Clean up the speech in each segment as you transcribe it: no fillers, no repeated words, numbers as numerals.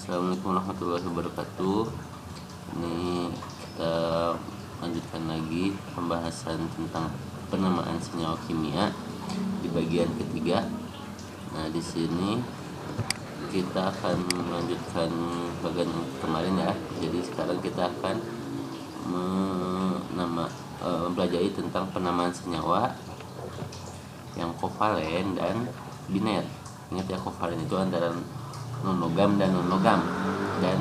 Assalamualaikum warahmatullahi wabarakatuh. Ini kita lanjutkan lagi pembahasan tentang penamaan senyawa kimia di bagian ketiga. Nah, di sini kita akan melanjutkan bagian kemarin ya. Jadi sekarang kita akan mempelajari tentang penamaan senyawa yang kovalen dan biner. Ingat ya, kovalen itu antara non-logam dan non-logam, dan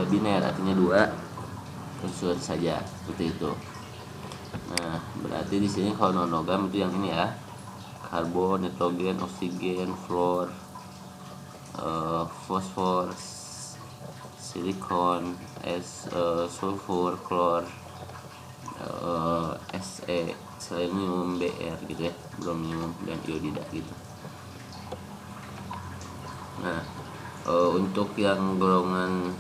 biner artinya dua unsur saja, seperti itu. Nah, berarti di sini kalau non-logam itu yang ini ya, karbon, nitrogen, oksigen, fluor, fosfor, silikon, sulfur, klor, Se, selenium, Br gitu ya, bromium dan iodida gitu. Nah, untuk yang golongan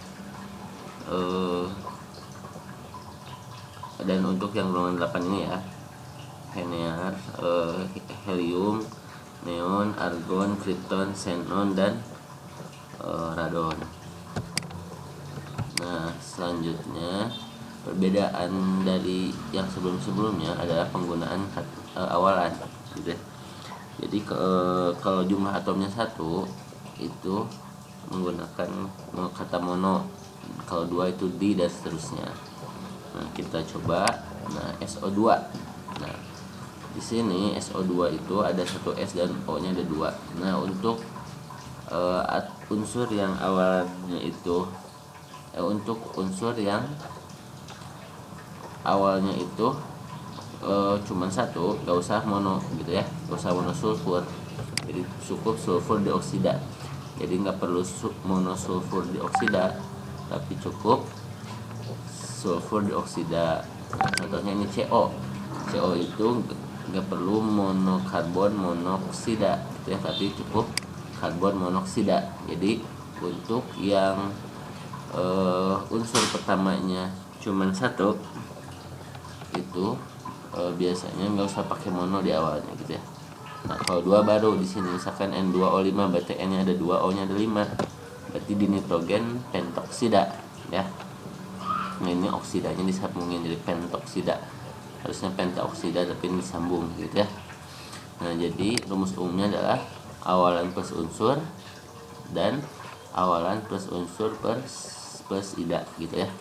dan untuk yang golongan 8 ini ya, henear, helium, neon, argon, krypton, xenon, dan radon. Nah, selanjutnya perbedaan dari yang sebelum-sebelumnya adalah penggunaan awalan gitu ya. Jadi kalau jumlah atomnya 1 itu menggunakan kata mono, kalau 2 itu di, dan seterusnya. Nah, kita coba. Nah, SO2. Nah, di sini SO2 itu ada 1 S dan O-nya ada 2. Nah, untuk unsur yang awalnya itu untuk unsur yang awalnya itu cuman 1, gak usah mono gitu ya, gak usah monosulfur. Jadi cukup sulfur dioksida. Jadi nggak perlu monosulfur dioksida, tapi cukup sulfur dioksida. Contohnya ini CO. CO itu nggak perlu monokarbon monoksida gitu ya, tapi cukup karbon monoksida. Jadi untuk yang unsur pertamanya cuman 1 itu biasanya nggak usah pakai mono di awalnya gitu ya. Nah, kalau 2 baru di sini, misalkan N2O5, berarti N-nya ada 2, O-nya ada 5. Berarti di nitrogen pentoksida ya. Nah, ini oksidanya disambungin jadi pentoksida. Harusnya pentaoksida tapi disambung gitu ya. Nah, jadi rumus umumnya adalah awalan plus unsur dan awalan plus unsur plus ida gitu ya.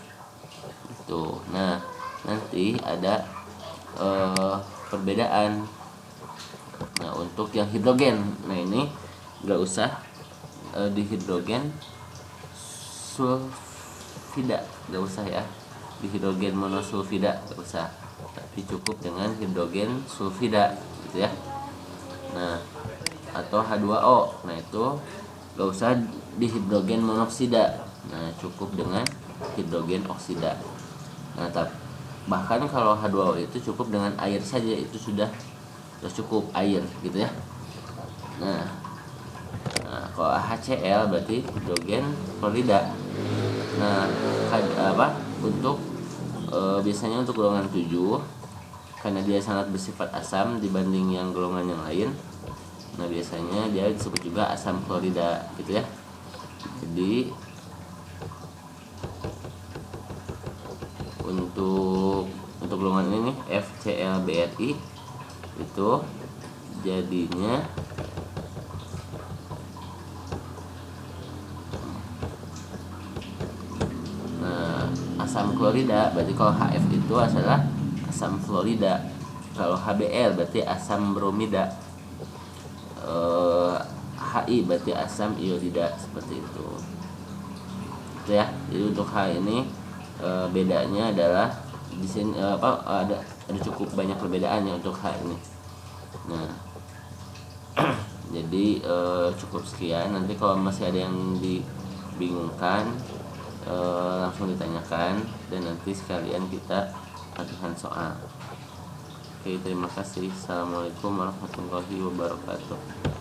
Itu. Nah, nanti ada perbedaan. Nah, untuk yang hidrogen, nah ini nggak usah di hidrogen sulfida, nggak usah ya, di hidrogen monosulfida nggak usah, tapi cukup dengan hidrogen sulfida gitu ya. Nah, atau H2O, nah itu nggak usah di hidrogen monoksida, nah cukup dengan hidrogen oksida. Nah, bahkan kalau H2O itu cukup dengan air saja, itu sudah cukup air gitu ya. Nah, kalau HCl berarti hidrogen klorida. Nah, untuk biasanya untuk golongan 7, karena dia sangat bersifat asam dibanding yang golongan yang lain, nah biasanya dia disebut juga asam klorida gitu ya. Jadi untuk golongan ini FCl-BRI itu jadinya asam klorida. Berarti kalau HF itu adalah asam fluorida, kalau HBl berarti asam bromida, HI berarti asam iodida, seperti itu. Itu ya. Jadi untuk H ini bedanya adalah di sini ada cukup banyak perbedaannya untuk H ini. Nah, jadi cukup sekian. Nanti kalau masih ada yang dibingungkan, langsung ditanyakan, dan nanti sekalian kita latihan soal. Oke, terima kasih. Assalamualaikum warahmatullahi wabarakatuh.